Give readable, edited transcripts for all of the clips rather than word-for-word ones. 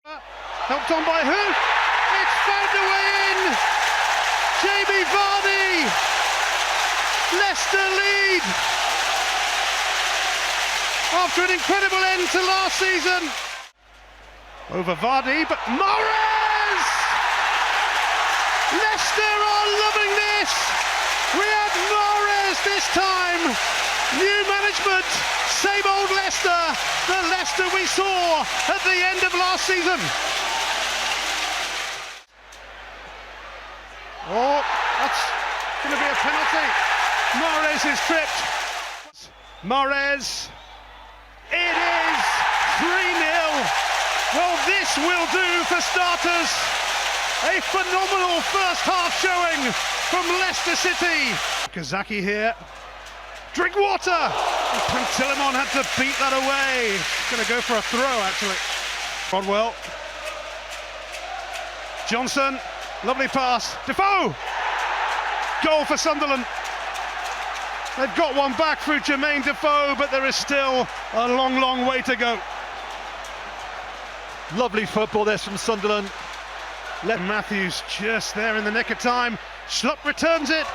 Helped on by who? It's found a way in! Jamie Vardy! Leicester lead! After an incredible end to last season. Over Vardy, but mahrez! Leicester are loving this! Riyad Mahrez this time! New management, same old Leicester, the Leicester we saw at the end of last season. Oh, that's going to be a penalty. Mahrez is tripped. Mahrez, it is 3-0. Well, this will do for starters. A phenomenal first half showing from Leicester City. Okazaki here. Drink water! Pantilimon had to beat that away. Going to go for a throw, actually. Rodwell. Johnson. Lovely pass. Defoe! Goal for Sunderland. They've got one back through Jermaine Defoe, but there is still a long, long way to go. Lovely football there from Sunderland. Matthews just there in the nick of time. Schlupp returns it.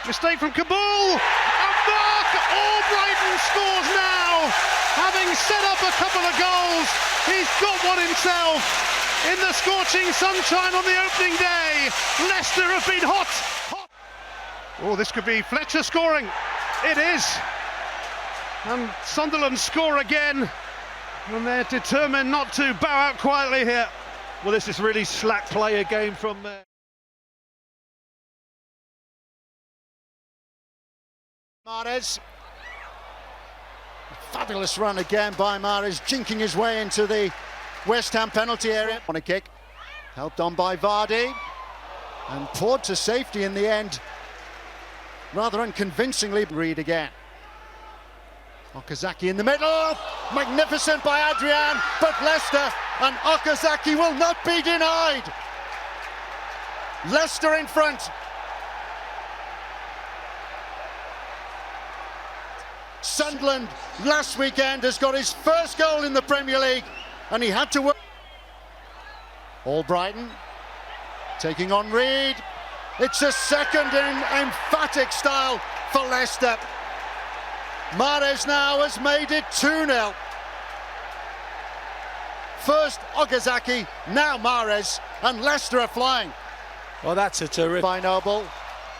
Mistake from Kabul. Mark Albrighton scores now. Having set up a couple of goals, he's got one himself. In the scorching sunshine on the opening day, Leicester have been hot. Oh, this could be Fletcher scoring. It is. And Sunderland score again. And they're determined not to bow out quietly here. Well, this is really slack play again from... Mahrez. Fabulous run again by Mahrez, jinking his way into the West Ham penalty area. On a kick, helped on by Vardy, and poured to safety in the end. Rather unconvincingly, Reed again. Okazaki in the middle, magnificent by Adrian, but Leicester and Okazaki will not be denied. Leicester in front. Sunderland last weekend has got his first goal in the Premier League, and he had to work. Albrighton taking on Reed. It's a second in emphatic style for Leicester. Mahrez now has made it 2-0. First Okazaki, now Mahrez, and Leicester are flying. Well, that's a terrific... By Noble.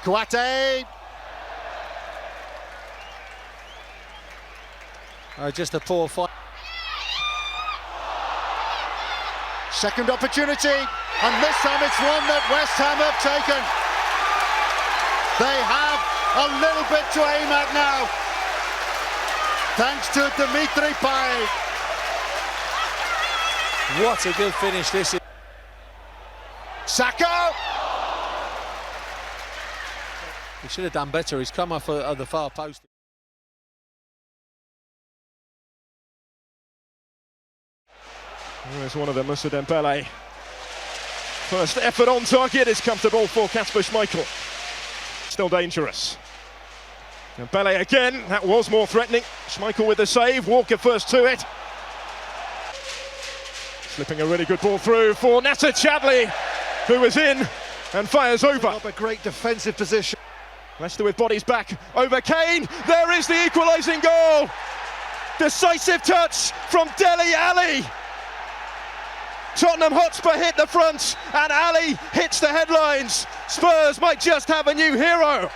Kouate. Just a poor fight. Second opportunity, and this time it's one that West Ham have taken. They have a little bit to aim at now, thanks to Dimitri Payet. What a good finish this is. Saka! He should have done better. He's come off of the far post. There's one of them, Moussa Dembele. First effort on target is comfortable for Kasper Schmeichel. Still dangerous. Dembele again, that was more threatening. Schmeichel with the save, Walker first to it. Slipping a really good ball through for Nasser Chadli, who was in and fires over. Up a great defensive position. Leicester with bodies back over Kane. There is the equalising goal. Decisive touch from Dele Alli. Tottenham Hotspur hit the front and Ali hits the headlines. Spurs might just have a new hero.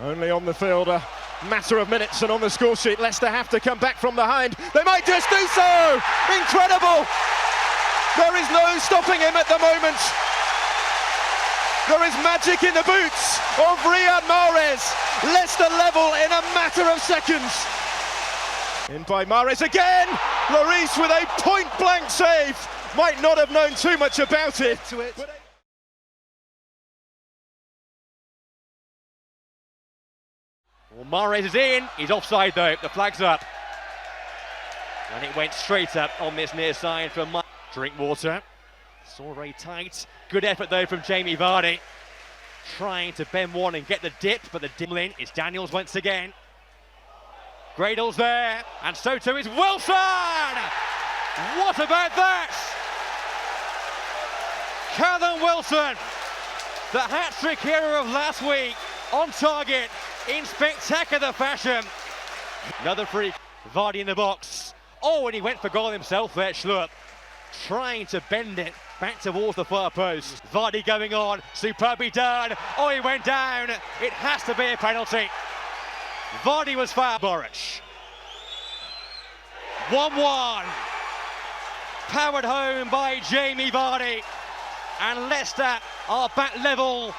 Only on the field a matter of minutes, and on the score sheet Leicester have to come back from behind. They might just do so. Incredible. There is no stopping him at the moment. There is magic in the boots of Riyad Mahrez. Leicester level in a matter of seconds. In by Mahrez again. Lloris with a point-blank save. Might not have known too much about it. Well, Mahrez is in. He's offside though. The flag's up. And it went straight up on this near side from Mike. Drink water. It's all very tight. Good effort though from Jamie Vardy. Trying to bend one and get the dip, but the dibbling is Daniels once again. Gradle's there, and so too is Wilson! What about that? Callum Wilson, the hat-trick hero of last week, on target in spectacular fashion. Another free, Vardy in the box. Oh, and he went for goal himself there, Schlupp. Trying to bend it back towards the far post. Vardy going on, superbly done. Oh, he went down. It has to be a penalty. Vardy was fouled. Norwich. 1-1. Powered home by Jamie Vardy. And Leicester are back level.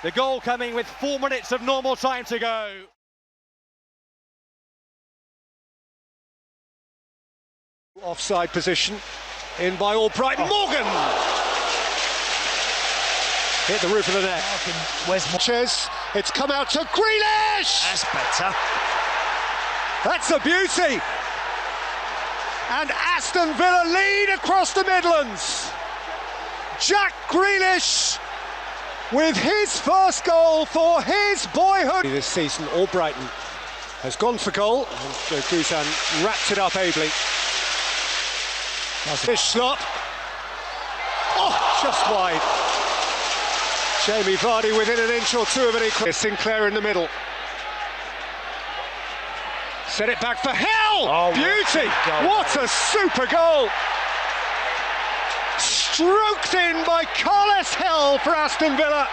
The goal coming with 4 minutes of normal time to go. Offside position in by Albright. Morgan hit the roof of the net. Where's Mahrez? It's come out to Grealish. That's better. That's a beauty. And Aston Villa lead across the Midlands. Jack Grealish with his first goal for his boyhood. This season, Albrighton has gone for goal, and Guzan wrapped it up ably. This slot. Oh, just wide. Jamie Vardy within an inch or two of an equal. Sinclair in the middle. Set it back for Hill. Oh, beauty. What a super goal. Stroked in by Carles Hill for Aston Villa,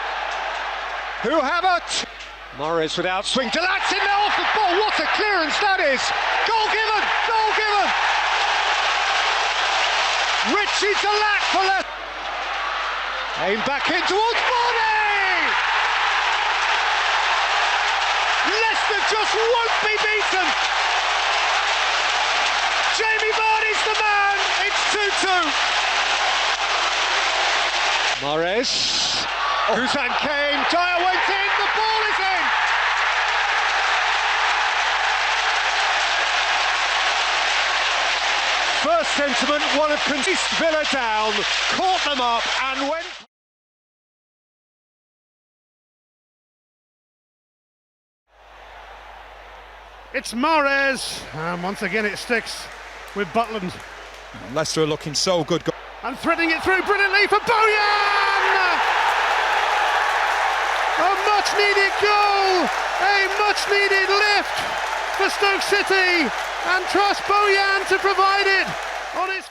who have a Mahrez without swing. Delat's in there off the ball. What a clearance that is. Goal given. Goal given. Richie Delat for left. Aim back in towards Vardy. Leicester just won't be beaten. Jamie Vardy's the man. It's 2-2. Mahrez. Guzan came. Dyer went in. The ball is in. First sentiment, one of East Villa down, caught them up and went. It's Mahrez, and once again it sticks with Butland. Leicester are looking so good. And threading it through brilliantly for Bojan! A much-needed goal, a much-needed lift for Stoke City, and trust Bojan to provide it on his...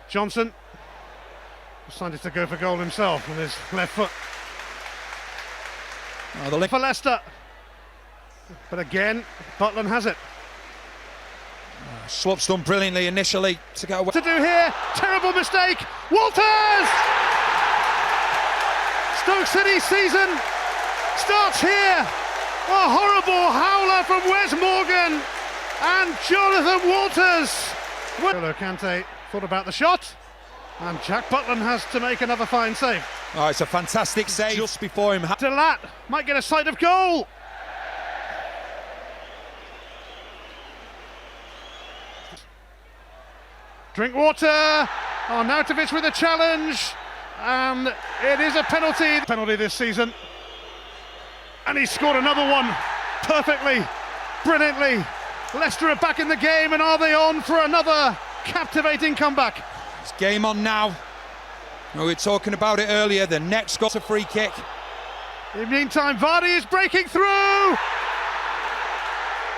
Johnson decided to go for goal himself with his left foot. For Leicester. But again, Butland has it. Swap's done brilliantly initially to get away. To do here, terrible mistake, Walters! Stoke City season starts here. A horrible howler from Wes Morgan and Jonathan Walters. Kante thought about the shot, and Jack Butland has to make another fine save. Oh, it's a fantastic save just before him. Delat might get a sight of goal. Drinkwater, Arnautovic with a challenge, and it is a penalty this season, and he scored another one perfectly, brilliantly. Leicester are back in the game, and are they on for another captivating comeback? It's game on now. We were talking about it earlier, the next got a free kick. In the meantime, Vardy is breaking through.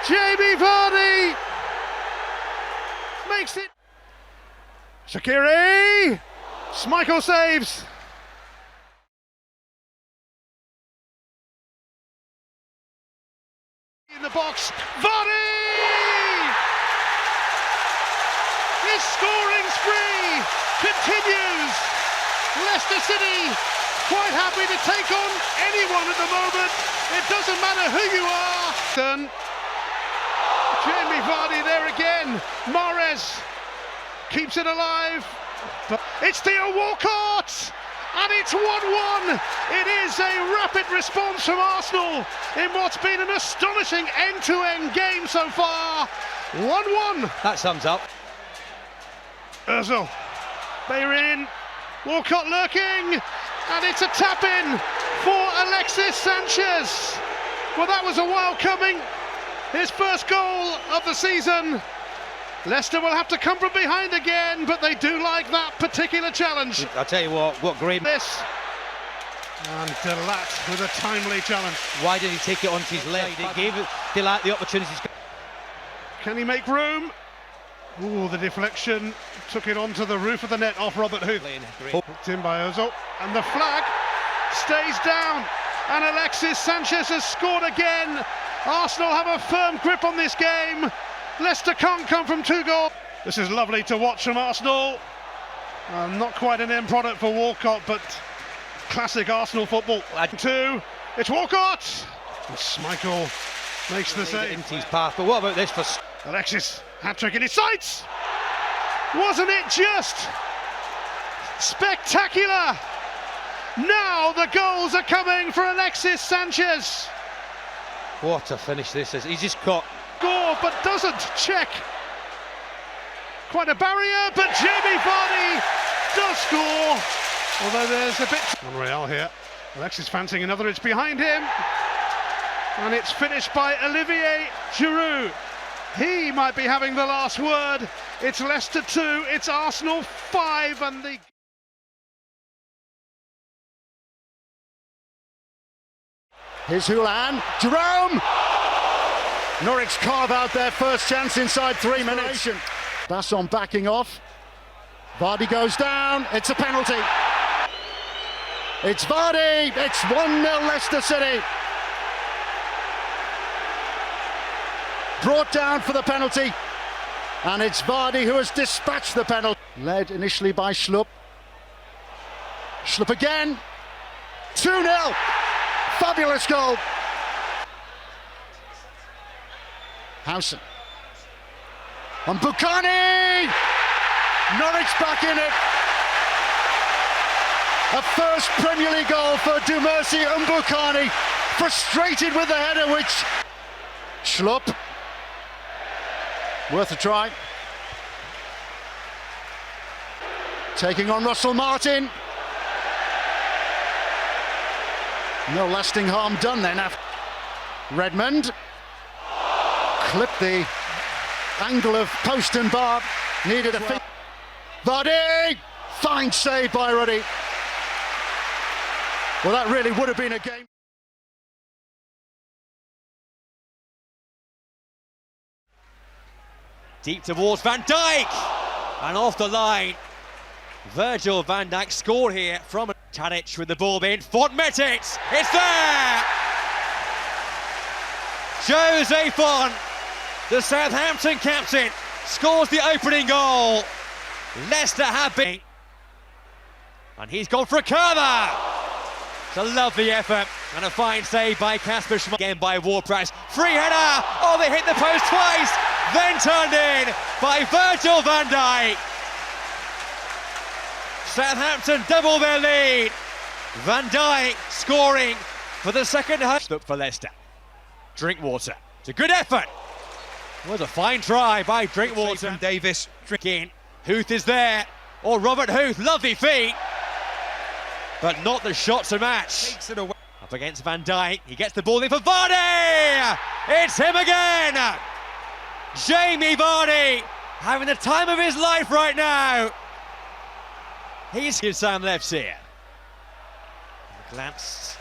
Jamie Vardy makes it. Shaqiri! Schmeichel saves. In the box, Vardy! His scoring spree continues. Leicester City quite happy to take on anyone at the moment. It doesn't matter who you are. Jamie Vardy there again. Mahrez keeps it alive. But it's Theo Walcott, and it's 1-1. It is a rapid response from Arsenal in what's been an astonishing end-to-end game so far. 1-1. That sums up. Ozil, Bayern, Walcott lurking, and it's a tap-in for Alexis Sanchez. Well, that was a while coming. His first goal of the season. Leicester will have to come from behind again, but they do like that particular challenge. I tell you what great. This. And Delat with a timely challenge. Why did he take it onto his leg? He gave Delat the opportunities. Can he make room? Ooh, the deflection took it onto the roof of the net off Robert Huth. Hooked in by Ozil, and the flag stays down. And Alexis Sanchez has scored again. Arsenal have a firm grip on this game. Leicester can't come from 2 goals. This is lovely to watch from Arsenal. Not quite an end product for Walcott, but classic Arsenal football. 2, it's Walcott. And Schmeichel makes the save. Into his path, but what about this for Alexis, hat-trick in his sights! Wasn't it just spectacular? Now the goals are coming for Alexis Sanchez. What a finish this is. He's just caught. Score, but doesn't check. Quite a barrier, but Jamie Vardy does score. Although there's a bit... Monreal here. Alexis fancying another, it's behind him. And it's finished by Olivier Giroud. He might be having the last word. It's Leicester 2, it's Arsenal 5, and the... Here's Hulan, Jerome! Norwich carve out their first chance inside 3 minutes. Basson backing off. Vardy goes down, it's a penalty. It's Vardy, it's 1-0 Leicester City. Brought down for the penalty, and it's Vardy who has dispatched the penalty. Led initially by Schlupp. Schlupp again, 2-0. Fabulous goal. Howson. And Bukhari! Norwich back in it. A first Premier League goal for Dumercy and Bukhari. Frustrated with the header, which... Schlupp. Worth a try. Taking on Russell Martin. No lasting harm done then. Redmond clipped the angle of post and bar. Needed a feet. Vardy! Fine save by Ruddy. Well, that really would have been a game. Deep towards Van Dijk, and off the line. Virgil van Dijk scored here from Tadic with the ball in. Font met it. It's there. Jose Font, the Southampton captain, scores the opening goal. Leicester have been, and he's gone for a curler. It's a lovely effort and a fine save by Kasper Schmeichel. Again by Ward-Prowse. Free header. Oh, they hit the post twice. Then turned in by Virgil van Dijk. Southampton double their lead. Van Dijk scoring for the second half. Look for Leicester. Drinkwater. It's a good effort. Was a fine try by Drinkwater. From Davis. In. Huth is there. Or Robert Huth. Lovely feet. But not the shot to match. Takes it away. Up against Van Dijk. He gets the ball in for Vardy. It's him again. Jamie Vardy having the time of his life right now. He's Sam left here. Glance.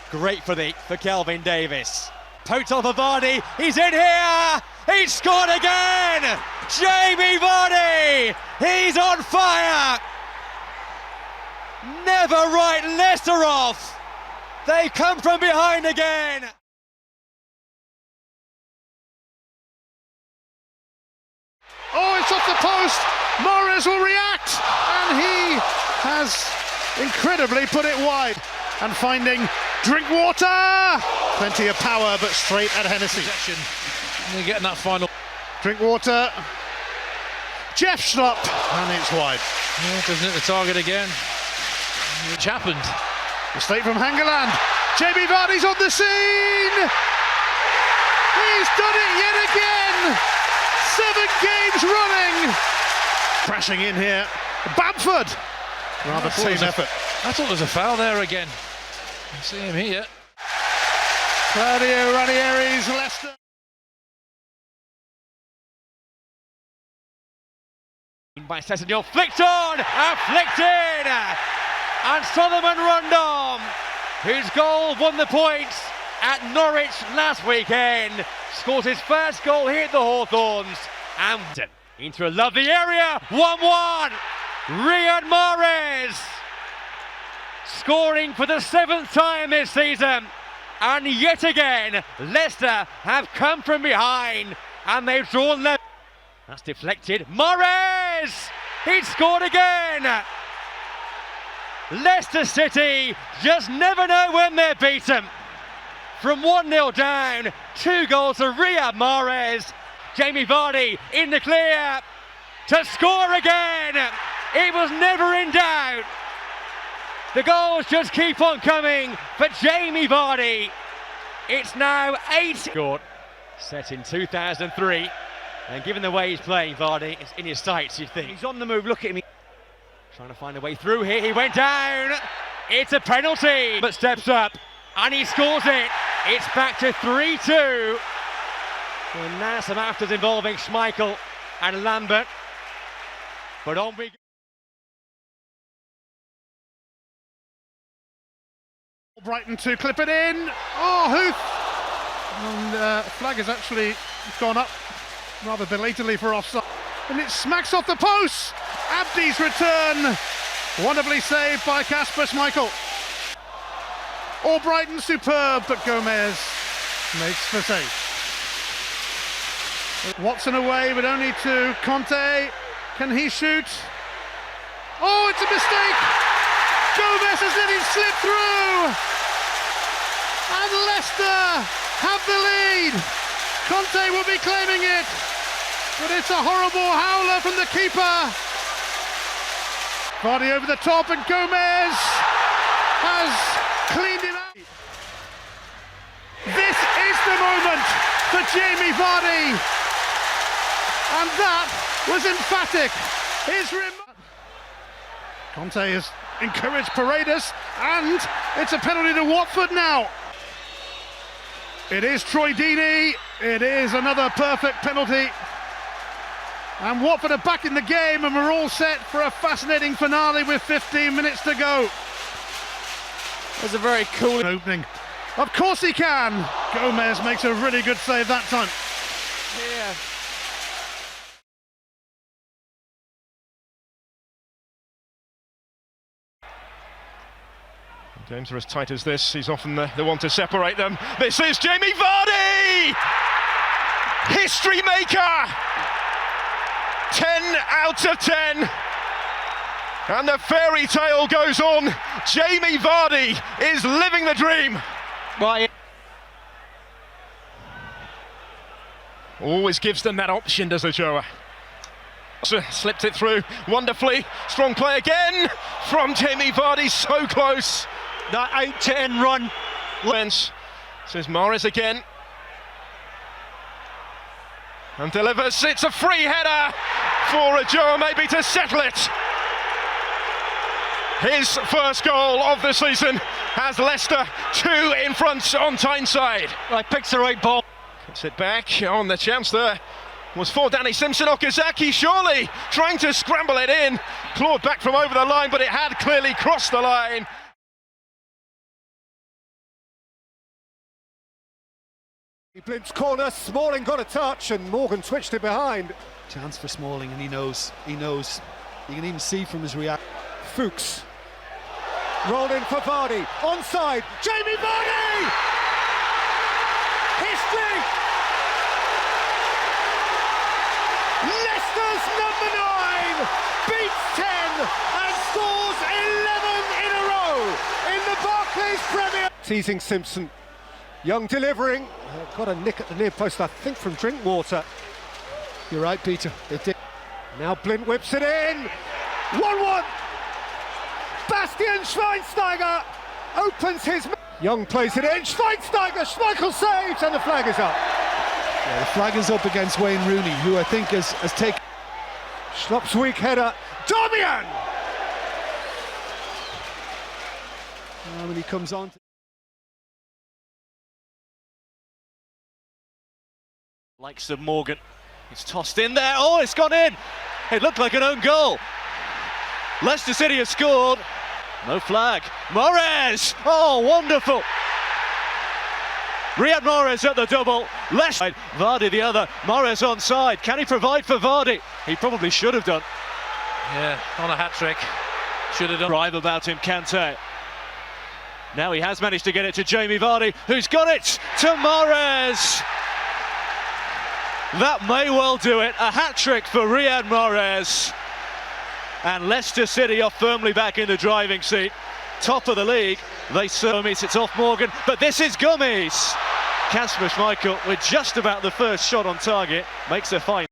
Great for Kelvin Davis. Poked off of Vardy. He's in here. He's scored again. Jamie Vardy. He's on fire. Never write Leicester off. They come from behind again. Oh, it's off the post. Mahrez will react, and he has incredibly put it wide. And finding Drinkwater. Plenty of power, but straight at Hennessy. They're getting that final. Drinkwater. Jeff Schlupp, and it's wide. Yeah, doesn't hit the target again. Which happened. Mistake from Hangeland. Jamie Vardy's on the scene. He's done it yet again. 7 games running. Crashing in here. Bamford. Rather team effort. I thought there was a foul there again. I see him here. Claudio Ranieri's Leicester. in by Sessignon, flicked on and flicked in, and Solomon Rondon, whose goal won the points at Norwich last weekend, scores his first goal here at the Hawthorns, and into a lovely area, 1-1, Riyad Mahrez scoring for the 7th time this season, and yet again Leicester have come from behind and they've drawn level. That's deflected, Mahrez! He'd scored again! Leicester City just never know when they're beaten. From 1-0 down, 2 goals to Riyad Mahrez. Jamie Vardy in the clear to score again. It was never in doubt. The goals just keep on coming for Jamie Vardy. It's now 8. Scored, set in 2003. And given the way he's playing, Vardy, it's in his sights, you think. He's on the move, look at him. Trying to find a way through here, he went down. It's a penalty, but steps up and he scores it. It's back to 3-2. And now some afters involving Schmeichel and Lambert. But on we go. Brighton to clip it in. Oh, Huth! And flag has actually gone up rather belatedly for offside. And it smacks off the post. Abdi's return. Wonderfully saved by Kasper Schmeichel. All Brighton superb, but Gomez makes the save. Watson away, but only to Conte. Can he shoot? Oh, it's a mistake! Gomez has let him slip through! And Leicester have the lead! Conte will be claiming it, but it's a horrible howler from the keeper. Vardy over the top, and Gomez has cleaned him out. This is the moment for Jamie Vardy, and that was emphatic. Conte has encouraged Paredes, and it's a penalty to Watford now. It is Troy Deeney. It is another perfect penalty. And Watford are back in the game, and we're all set for a fascinating finale with 15 minutes to go. That's a very cool opening. Of course he can. Gomez makes a really good save that time. Yeah. Games are as tight as this. He's often the one to separate them. This is Jamie Vardy! History maker! 10 out of 10. And the fairy tale goes on. Jamie Vardy is living the dream. Right. Always gives them that option, does Ochoa. Slipped it through wonderfully. Strong play again from Jamie Vardy, so close. That 8-10 run. Lens says Mahrez again. And delivers. It's a free header for Ochoa, maybe to settle it. His first goal of the season has Leicester 2 in front on Tyneside. Right, picks the right ball. Cuts it back on the chance there. Was for Danny Simpson. Okazaki surely trying to scramble it in. Clawed back from over the line, but it had clearly crossed the line. Blimp's corner, Smalling got a touch and Morgan twitched it behind. Chance for Smalling, and he knows. You can even see from his reaction. Fuchs rolled in for Vardy, onside, Jamie Vardy! History! Leicester's number 9 beats 10 and scores 11 in a row in the Barclays Premier. Teasing Simpson, Young delivering, got a nick at the near post, I think, from Drinkwater. You're right, Peter, it did. Now Blint whips it in, 1-1. Bastian Schweinsteiger opens his... Young plays it in, Schweinsteiger, Schmeichel saves, and the flag is up. Yeah, the flag is up against Wayne Rooney, who I think has taken... Schlopp's weak header, Darmian! When he comes on... Likes of Morgan. It's tossed in there. Oh, it's gone in. It looked like an own goal. Leicester City have scored. No flag. Mahrez! Oh, wonderful. Riyad Mahrez at the double. Leicester. Vardy the other. Mahrez onside. Can he provide for Vardy? He probably should have done. Yeah, on a hat-trick. Should have done. Drive about him, Kante. Now he has managed to get it to Jamie Vardy, who's got it to Mahrez. That may well do it. A hat-trick for Riyad Mahrez. And Leicester City are firmly back in the driving seat. Top of the league. They Gummies, it's off Morgan, but this is Gummies. Kasper Schmeichel with just about the first shot on target. Makes a fine.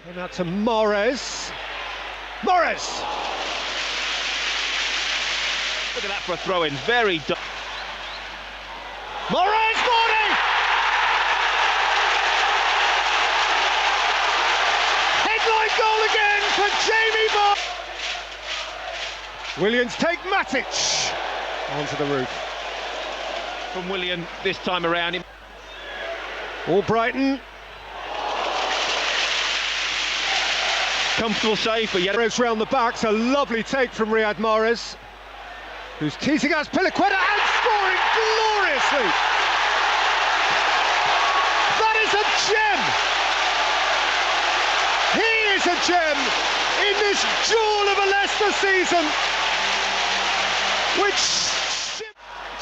Came out to Mahrez. Mahrez! Look at that for a throw-in, very... Mahrez, Vardy! Headline goal again for Jamie Vardy! Williams take Matic onto the roof. From William this time around. Albrighton. Comfortable save, but yet... Mahrez round the back, it's a lovely take from Riyad Mahrez, who's teasing out Piliqueta and scoring gloriously. That is a gem. He is a gem in this jewel of a Leicester season,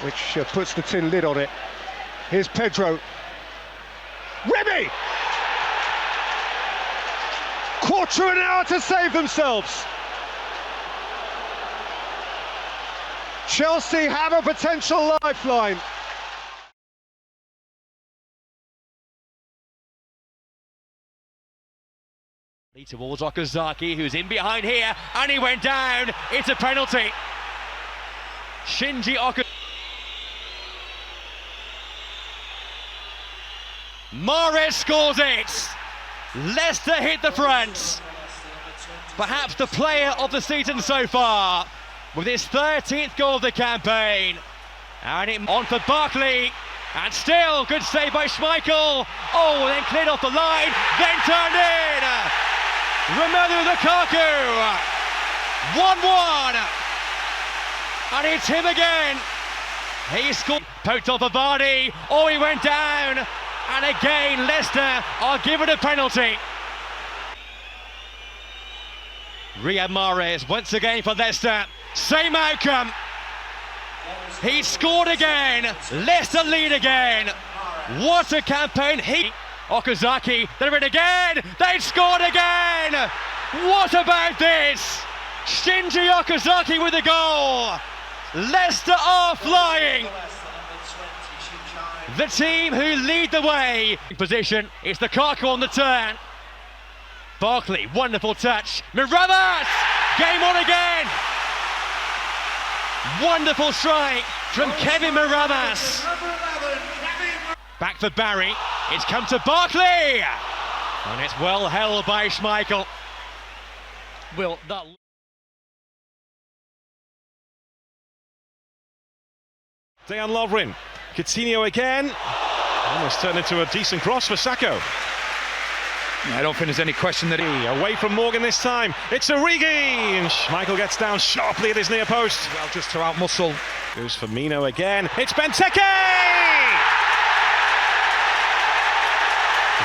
which puts the tin lid on it. Here's Pedro. Remy! Quarter of an hour to save themselves. Chelsea have a potential lifeline. Towards Okazaki, who's in behind here, and he went down. It's a penalty. Shinji Okazaki. Mahrez scores it. Leicester hit the front. Perhaps the player of the season so far, with his 13th goal of the campaign. And it on for Barkley, and still good save by Schmeichel. Oh, then cleared off the line, then turned in. Romelu Lukaku, 1-1. And it's him again. He scored, poked off a Vardy. Oh, he went down. And again, Leicester are given a penalty. Riyad Mahrez once again for Leicester. Same outcome. He scored again. Leicester lead again. What a campaign. Okazaki, they're in again. They scored again. What about this? Shinji Okazaki with a goal. Leicester are flying. The team who lead the way. Position, it's Lukaku on the turn. Barkley, wonderful touch. Miravas, game on again. Wonderful strike from Kevin Miravas. Back for Barry, it's come to Barkley. And it's well held by Schmeichel. Will that... Dejan Lovren. Coutinho again. Almost turned into a decent cross for Sacco. I don't think there's any question that Away from Morgan this time. It's Origi. And Schmeichel gets down sharply at his near post. well just to outmuscle. Goes Firmino again. It's Benteke!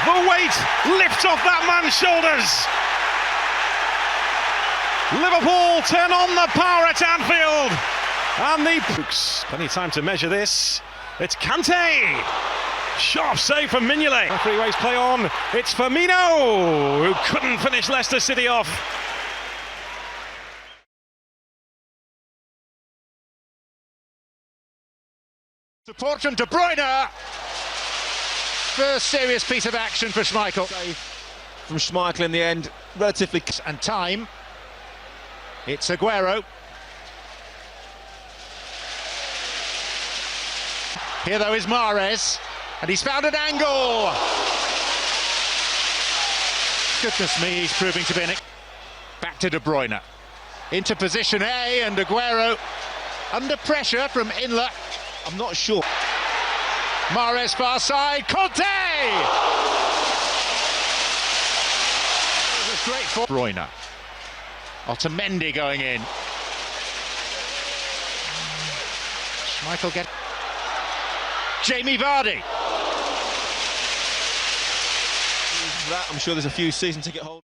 The weight lifts off that man's shoulders. Liverpool turn on the power at Anfield. And plenty of time to measure this. It's Kante. Sharp save from Mignolet. Referee waves play on. It's Firmino, who couldn't finish Leicester City off. Support from De Bruyne. First serious piece of action for Schmeichel. Save from Schmeichel in the end, relatively... And time. It's Aguero. Here though is Mahrez, and he's found an angle. Goodness me, he's proving to be back to De Bruyne. Into position A, and Aguero under pressure from Inler. I'm not sure. Mahrez far side, Conte! Great Bruyne. Otamendi going in. Schmeichel get. Jamie Vardy. I'm sure there's a few season ticket holders.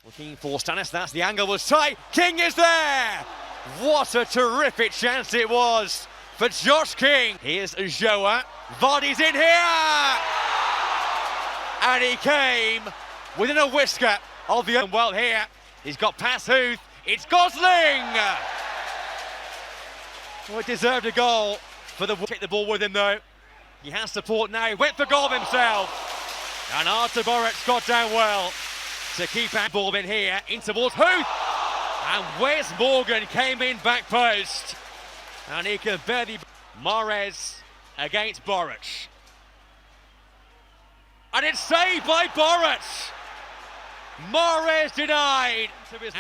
Looking for Stanislas, the angle was tight. King is there! What a terrific chance it was for Josh King. Here's Joa. Vardy's in here! And he came within a whisker of the well here. He's got past Huth. It's Gosling! Well, it deserved a goal for the kick the ball with him though. He has support now. He went for goal himself. And Artur Boruc got down well to keep that ball in here, in towards Huth. And Wes Morgan came in back post. And he can barely... Mahrez against Boruc. And it's saved by Boruc. Mahrez denied.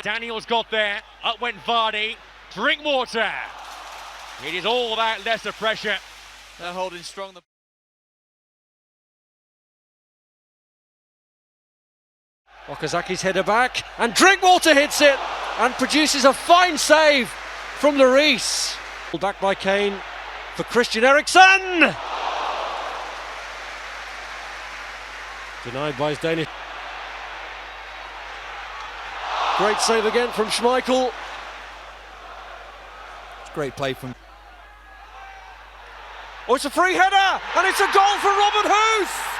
Daniels got there. Up went Vardy. Drinkwater. It is all about Leicester pressure. They're holding strong. Okazaki's header back, and Drinkwater hits it and produces a fine save from Lloris. Back by Kane for Christian Eriksen. Denied by his Danish. Great save again from Schmeichel. Great play from... Oh, it's a free header, and it's a goal for Robert Huth.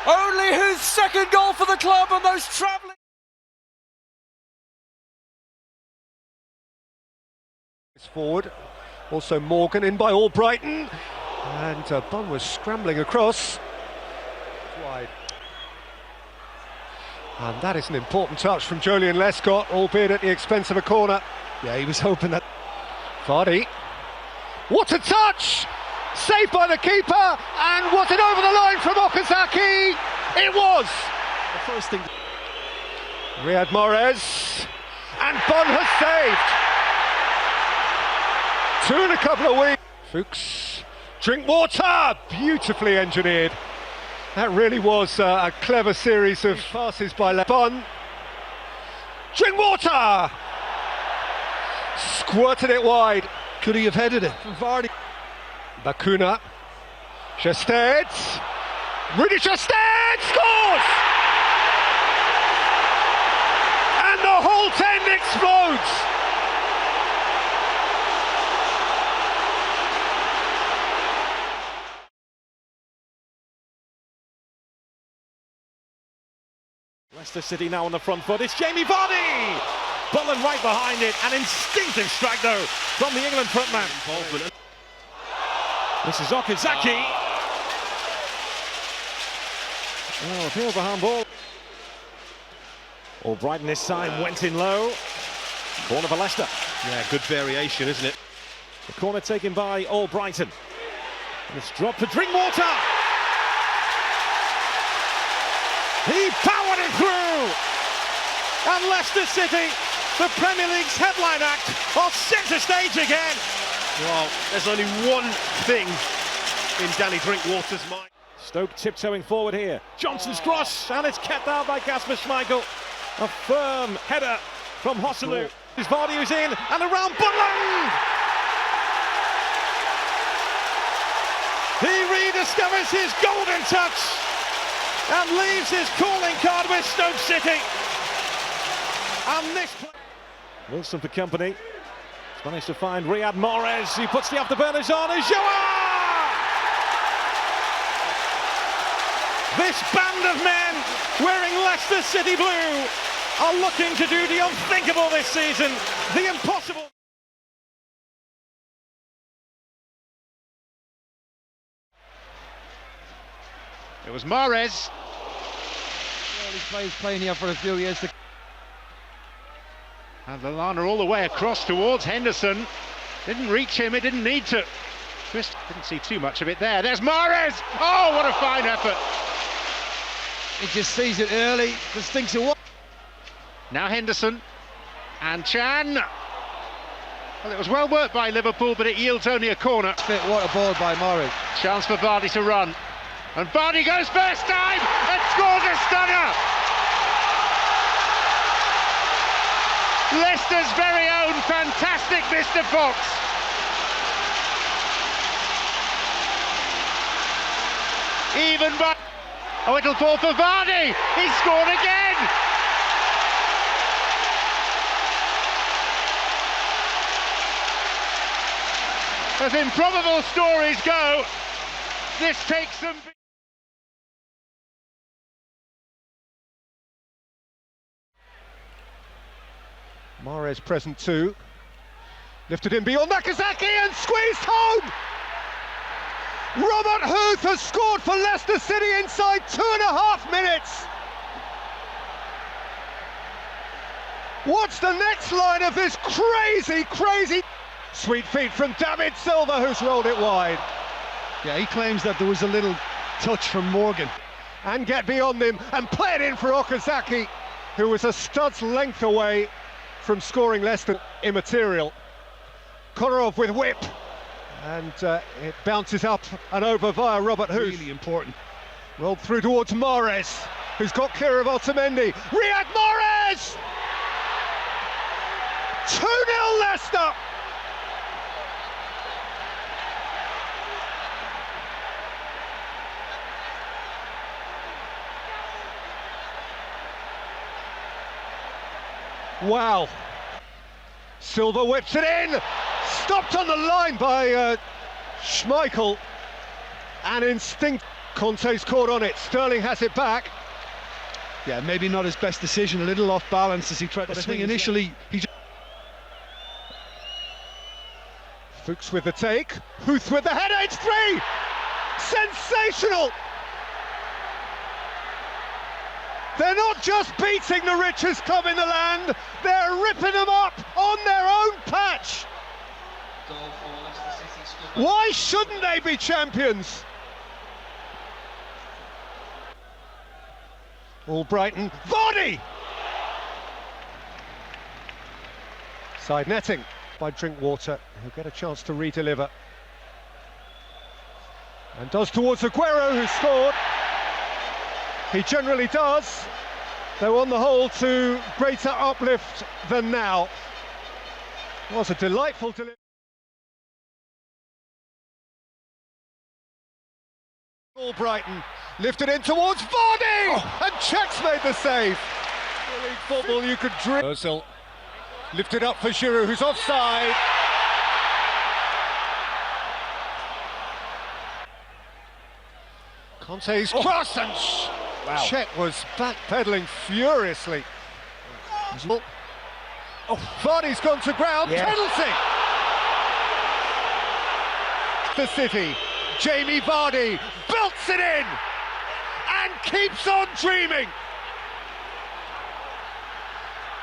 Only Huth's second goal for the club, and those travelling. Forward, also Morgan in by Albrighton, and Bunn was scrambling across. Wide. And that is an important touch from Joleon Lescott, albeit at the expense of a corner. Yeah, he was hoping that. Vardy. What a touch! Saved by the keeper, and was it over the line from Okazaki? It was! The first thing. Riyad Mahrez, and Bunn has saved. 2 in a couple of weeks. Fuchs, Drinkwater, beautifully engineered. That really was a clever series of passes by Bunn. Drinkwater! Squirted it wide. Could he have headed it? From Vardy. Bakuna. Sjøsted. Rudy Sjøsted scores! And the whole tent explodes! Leicester City now on the front foot. It's Jamie Vardy! Bullen right behind it. An instinctive strike though from the England frontman. This is Okazaki. Oh, appeal for handball. Albrighton this time went in low. Corner for Leicester. Yeah, good variation, isn't it? The corner taken by Albrighton. And it's dropped to Drinkwater. He powered it through. And Leicester City, the Premier League's headline act, are centre stage again. Well, there's only one thing in Danny Drinkwater's mind. Stoke tiptoeing forward here. Johnson's cross, and it's kept out by Kasper Schmeichel. A firm header from Hosselu. Vardy who's in, and around Butland! He rediscovers his golden touch and leaves his calling card with Stoke City. And this Wilson for company. He's managed to find Riyad Mahrez, who puts the afterburners on. Joa! This band of men wearing Leicester City blue are looking to do the unthinkable this season, the impossible. It was Mahrez. Well, he's playing here for a few years. And Lallana all the way across towards Henderson. Didn't reach him, it didn't need to. Twist, didn't see too much of it there. There's Mahrez! Oh, what a fine effort. He just sees it early, just thinks of what. Now Henderson and Chan. Well, it was well worked by Liverpool, but it yields only a corner. What a ball by Mahrez. Chance for Vardy to run. And Vardy goes first time and scores a stunner! Leicester's very own fantastic Mr. Fox. Even by... Oh, it'll fall for Vardy! He scored again! As improbable stories go, this takes them... Mahrez present too. Lifted in beyond Nakazaki and squeezed home! Robert Huth has scored for Leicester City inside 2.5 minutes! What's the next line of this crazy... Sweet feet from David Silva, who's rolled it wide. Yeah, he claims that there was a little touch from Morgan. And get beyond him and play it in for Okazaki, who was a stud's length away from scoring Leicester. Immaterial. Kolarov with whip. And it bounces up and over via Robert Huth. Really important. Rolled through towards Mahrez, who's got clear of Otamendi. Riyad Mahrez! 2-0 Leicester! Wow. Silva whips it in. Stopped on the line by Schmeichel. And instinct. Conte's caught on it. Sterling has it back. Yeah, maybe not his best decision. A little off balance as he tried to swing initially. Fuchs with the take. Huth with the header. It's 3. Sensational. They're not just beating the richest club in the land, they're ripping them up on their own patch. Why shouldn't they be champions? All Brighton, Vardy! Side netting by Drinkwater, who'll get a chance to re-deliver. And does towards Aguero, who scored. He generally does, though on the whole to greater uplift than now. It was a delightful delivery. All Brighton lifted in towards Vardy, and Czech's made the save. League football you could dream. Ozil lifted up for Giroud, who's offside. Conte's cross and Czech was backpedaling furiously. Vardy's gone to ground, penalty! The City, Jamie Vardy belts it in and keeps on dreaming.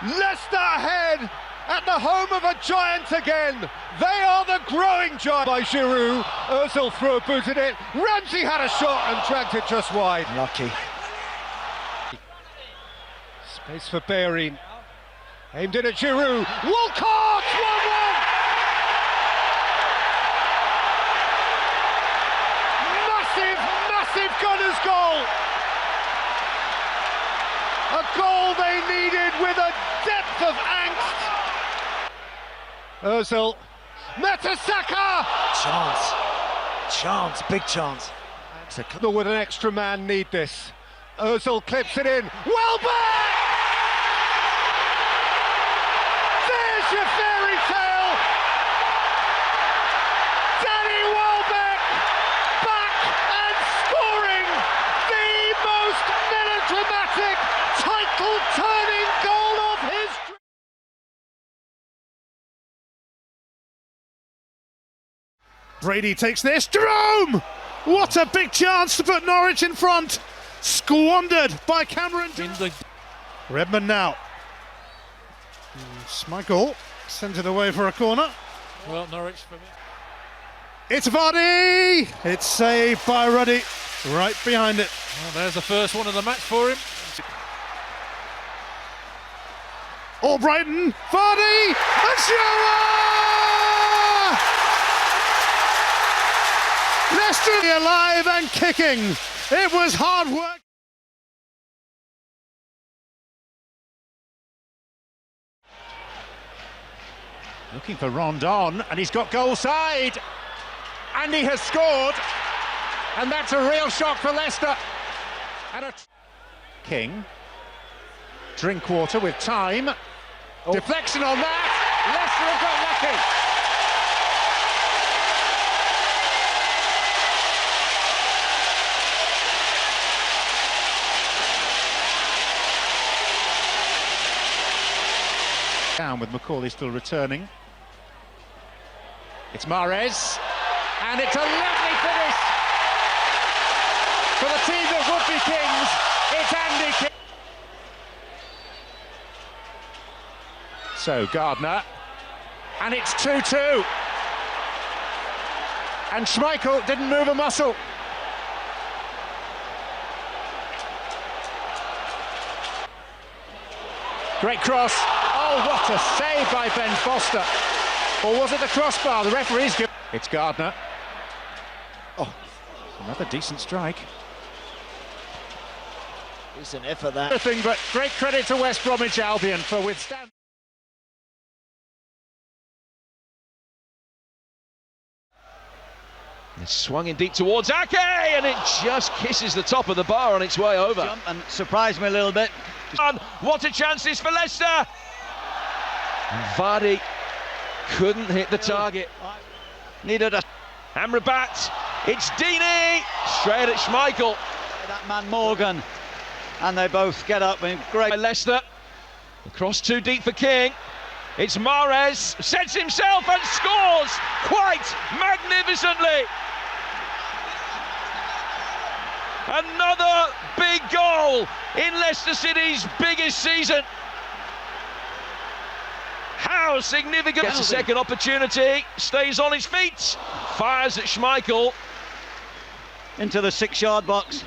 Leicester ahead at the home of a giant again. They are the growing giant by Giroud. Ozil threw a boot at it. Ramsey had a shot and dragged it just wide. Lucky. Space for Bellerin. Aimed in at Giroud. Walcott! 1-1! Massive Gunners goal! A goal they needed with a depth of angst. Ozil. Mertesacker! Chance, big chance. With an extra man need this. Ozil clips it in. Welbeck! There's your fairy tale! Danny Welbeck back and scoring the most melodramatic title-turning goal of history! Brady takes this. Jerome! What a big chance to put Norwich in front. Squandered by Cameron. Redmond now. Schmeichel sends it away for a corner. Well, Norwich for me. It's Vardy! It's saved by Ruddy. Right behind it. Well, there's the first one of the match for him. Albrighton, Vardy, and Shower! Leicester alive and kicking. It was hard work. Looking for Rondon, and he's got goal side, and he has scored, and that's a real shock for Leicester. And King, Drinkwater with time, deflection on that. Leicester have got lucky. Down with McCauley still returning. It's Mahrez, and it's a lovely finish for the team that would be kings. It's Andy King. So Gardner, and it's 2-2. And Schmeichel didn't move a muscle. Great cross. Oh, what a save by Ben Foster. Or was it the crossbar? The referee's good. It's Gardner. Oh, another decent strike. Decent effort that. Nothing but great credit to West Bromwich Albion for withstanding. It's swung in deep towards Ake, and it just kisses the top of the bar on its way over. Jump and surprised me a little bit. What a chance this for Leicester! Vardy couldn't hit the target. Needed a Amrabat. It's Deeney straight at Schmeichel. That man Morgan, and they both get up in great. Leicester across too deep for King. It's Mahrez, sets himself and scores quite magnificently. Another big goal in Leicester City's biggest season. How significant. Gets a second opportunity, stays on his feet, fires at Schmeichel. Into the 6-yard box.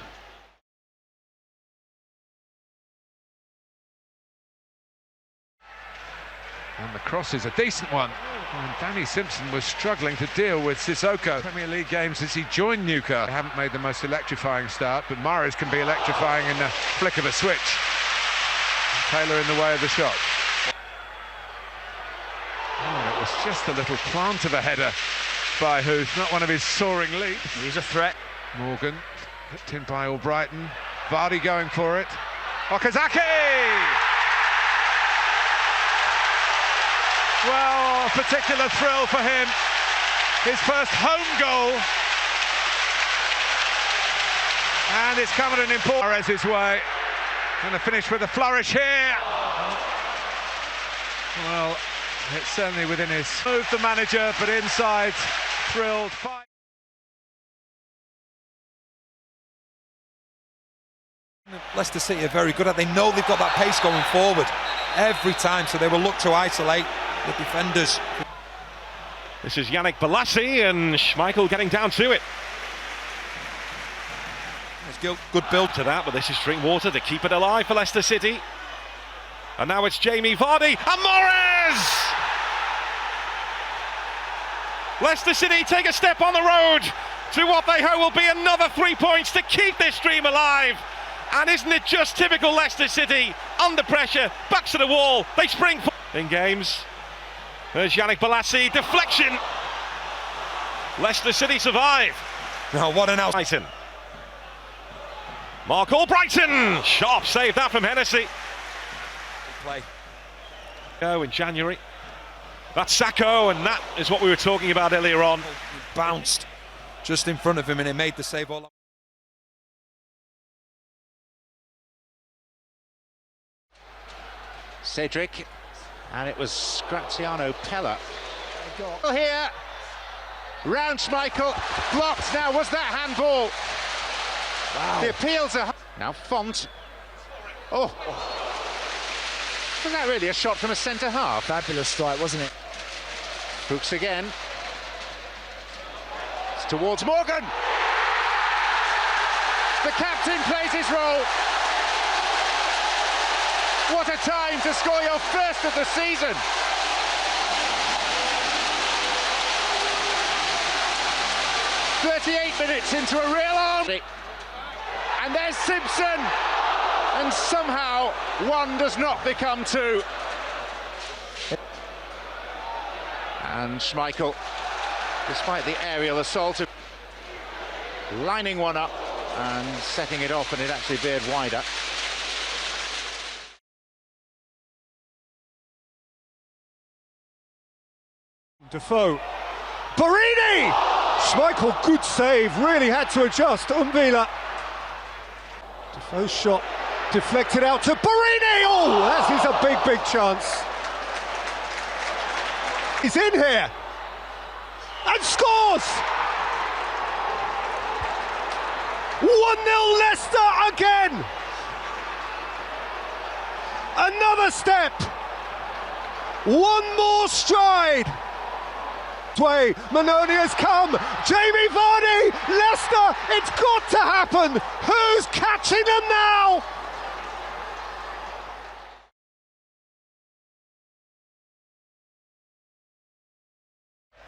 And the cross is a decent one. And Danny Simpson was struggling to deal with Sissoko. Premier League games since he joined Newcastle. They haven't made the most electrifying start, but Mahrez can be electrifying in the flick of a switch. Taylor in the way of the shot. Oh, it was just a little plant of a header by Huth, not one of his soaring leaps. He's a threat. Morgan, picked in by Albrighton. Vardy going for it. Okazaki! Well, a particular thrill for him. His first home goal. And it's come at an important Mahrez's way. Going to finish with a flourish here. Well, it's certainly within his move, the manager, but inside, thrilled. Leicester City are very good at. They know they've got that pace going forward every time, so they will look to isolate the defenders. This is Yannick Bolasie and Schmeichel getting down to it. There's good build To that, but this is Drinkwater to keep it alive for Leicester City. And now it's Jamie Vardy and Mahrez! Leicester City take a step on the road to what they hope will be another 3 points to keep this dream alive. And isn't it just typical Leicester City? Under pressure, backs to the wall, they spring in games. There's Yannick Bolasie, deflection. Leicester City survive. Now what an out. Mark Albrighton, sharp save that from Hennessy. Play. Go in January. That's Sacco, and that is what we were talking about earlier on. He bounced just in front of him and it made the save all. Cedric, and it was Graziano Pella. Here, round Schmeichel, blocked. Now, was that handball? Wow. The appeals are... Now Font. Oh. Was that really a shot from a centre-half? Fabulous strike, wasn't it? Brooks again. It's towards Morgan. The captain plays his role. What a time to score your first of the season! "38 minutes into a real army, and there's Simpson, and somehow one does not become two. And Schmeichel, despite the aerial assault, lining one up and setting it off, and it actually veered wider. Defoe. Barini! Schmeichel, good save, really had to adjust. Umbila. Defoe's shot deflected out to Barini! Oh, that is a big, big chance. He's in here and scores! 1-0 Leicester again! Another step! One more stride! Way, Manoni has come! Jamie Vardy! Leicester! It's got to happen! Who's catching them now?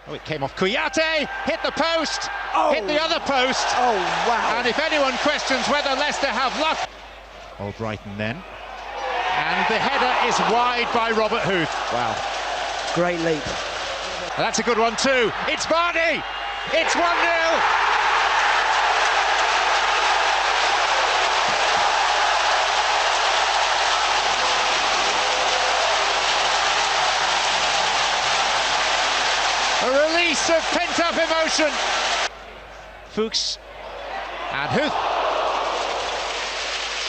Oh, it came off Kouyaté, hit the post, hit the other post. Oh, wow. And if anyone questions whether Leicester have luck... Old Brighton then. And the header is wide by Robert Huth. Wow. Great leap. And that's a good one too. It's Vardy! It's 1-0! A release of pent-up emotion. Fuchs and Huth.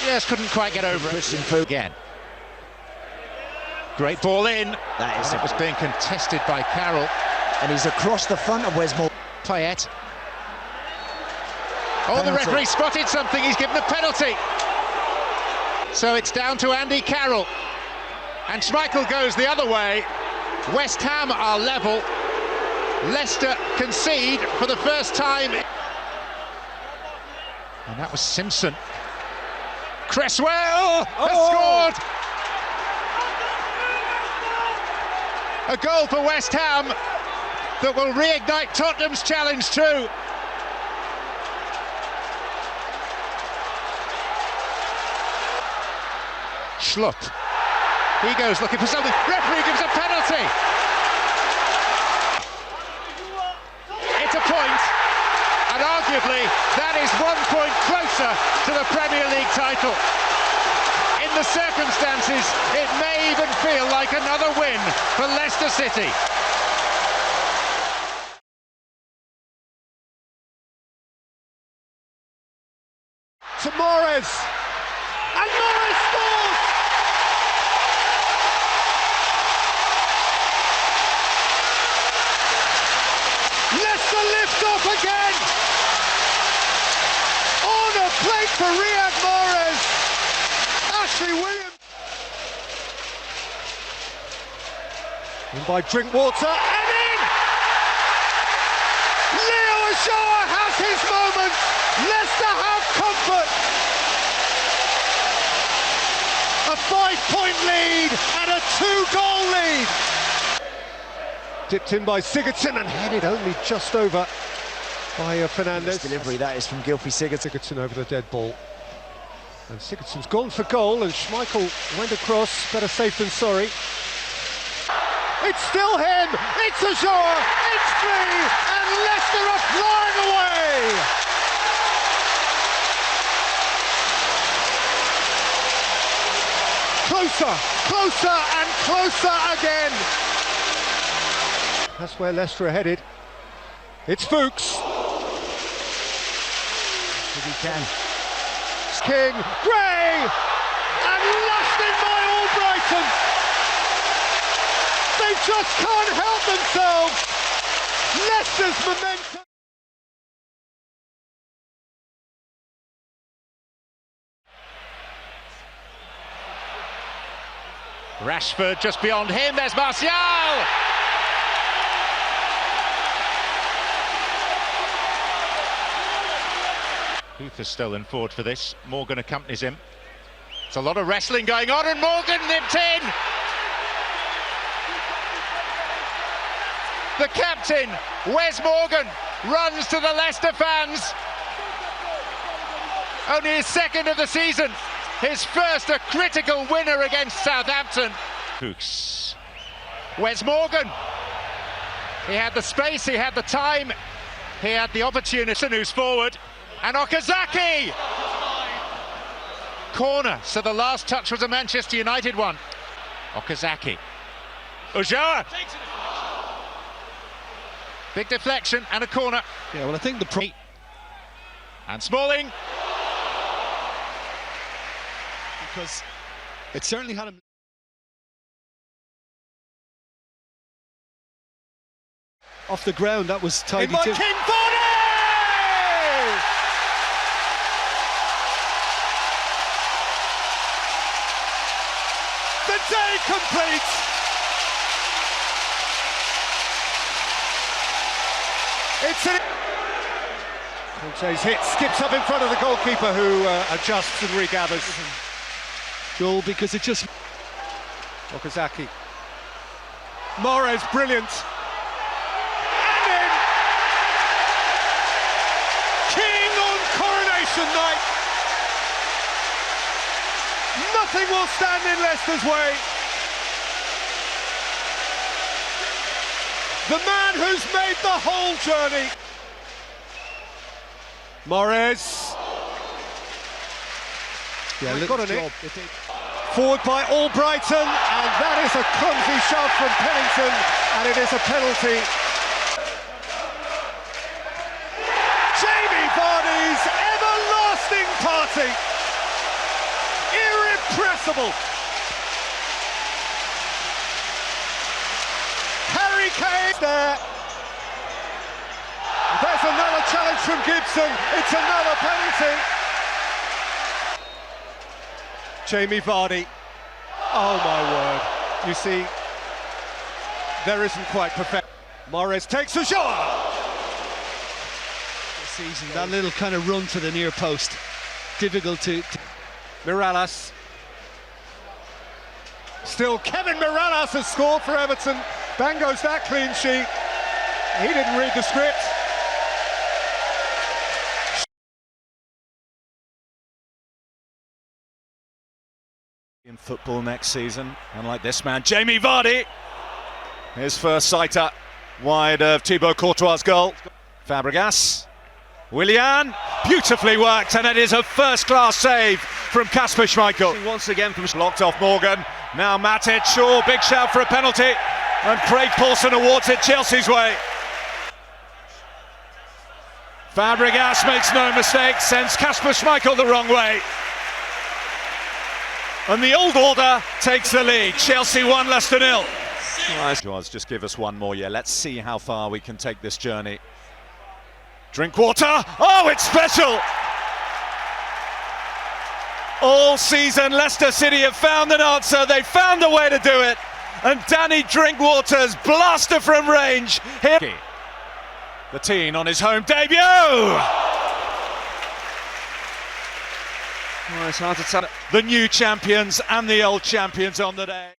Yes, couldn't quite get over it. Again. Great ball in. That is. It was being contested by Carroll. And he's across the front of Wes Moore. Payet. Oh, the referee spotted something. He's given a penalty. So it's down to Andy Carroll. And Schmeichel goes the other way. West Ham are level. Leicester concede for the first time. And that was Simpson. Cresswell has scored! A goal for West Ham that will reignite Tottenham's challenge too. Schlupp. He goes looking for something. Referee gives a penalty. It's a point, and arguably that is 1 point closer to the Premier League title. In the circumstances, it may even feel like another win for Leicester City. To Mahrez, and Mahrez scores! Leicester lift off again! On a plate for Riyad Mahrez! Ashley Williams! In by Drinkwater, and in! Leo Achoa has his moment! Leicester have comfort! A 5-point lead and a 2-goal lead! Dipped in by Sigurdsson and headed only just over by Fernandez. Delivery, that is from Gylfi Sigurdsson. Sigurdsson over the dead ball. And Sigurdsson's gone for goal, and Schmeichel went across. Better safe than sorry. It's still him! It's Achoa! It's 3! And Leicester are flying away! Closer, closer and closer again. That's where Leicester are headed. It's Fuchs. If he can. King, Gray, and lashed in by Albrighton. They just can't help themselves. Leicester's momentum. Rashford just beyond him, there's Martial! Huth has stolen forward for this, Morgan accompanies him. There's a lot of wrestling going on, and Morgan nipped in. The captain, Wes Morgan, runs to the Leicester fans. Only his second of the season. His first a critical winner against Southampton. Hooks. Wes Morgan. He had the space, he had the time, he had the opportunity. Who's forward. And Okazaki! Corner, so the last touch was a Manchester United one. Okazaki. Ulloa! Big deflection and a corner. Yeah, well, I think the and Smalling. because it certainly had him off the ground. That was tidy too. King Vardy! The day complete. It's an Conte's hit skips up in front of the goalkeeper, who adjusts and regathers. Goal because it just Okazaki. Mahrez, brilliant. And in! King on coronation night. Nothing will stand in Leicester's way. The man who's made the whole journey. Mahrez. yeah, We've little got an job. Forward by Albrighton, and that is a clumsy shove from Pennington, and it is a penalty. Jamie Vardy's everlasting party. Irrepressible. Harry Kane there. There's another challenge from Gibson. It's another penalty. Jamie Vardy. Oh my word. You see, there isn't quite perfect. Mahrez takes a shot. Season, that little kind of run to the near post, difficult to Mirallas. Still Kevin Mirallas has scored for Everton. Bang goes that clean sheet. He didn't read the script. In football next season, unlike this man, Jamie Vardy. His first sighter wide of Thibaut Courtois' goal. Fabregas. Willian, beautifully worked, and it is a first-class save from Kasper Schmeichel. Once again from locked off Morgan. Now Matic, sure, big shout for a penalty, and Craig Paulson awards it Chelsea's way. Fabregas makes no mistake, sends Kasper Schmeichel the wrong way. And the old order takes the lead. Chelsea 1, Leicester 0. Nice. Just give us one more year. Let's see how far we can take this journey. Drinkwater. Oh, it's special. All season, Leicester City have found an answer. They found a way to do it. And Danny Drinkwater's blaster from range. Here. The teen on his home debut. Oh, it's hard to tell. The new champions and the old champions on the day.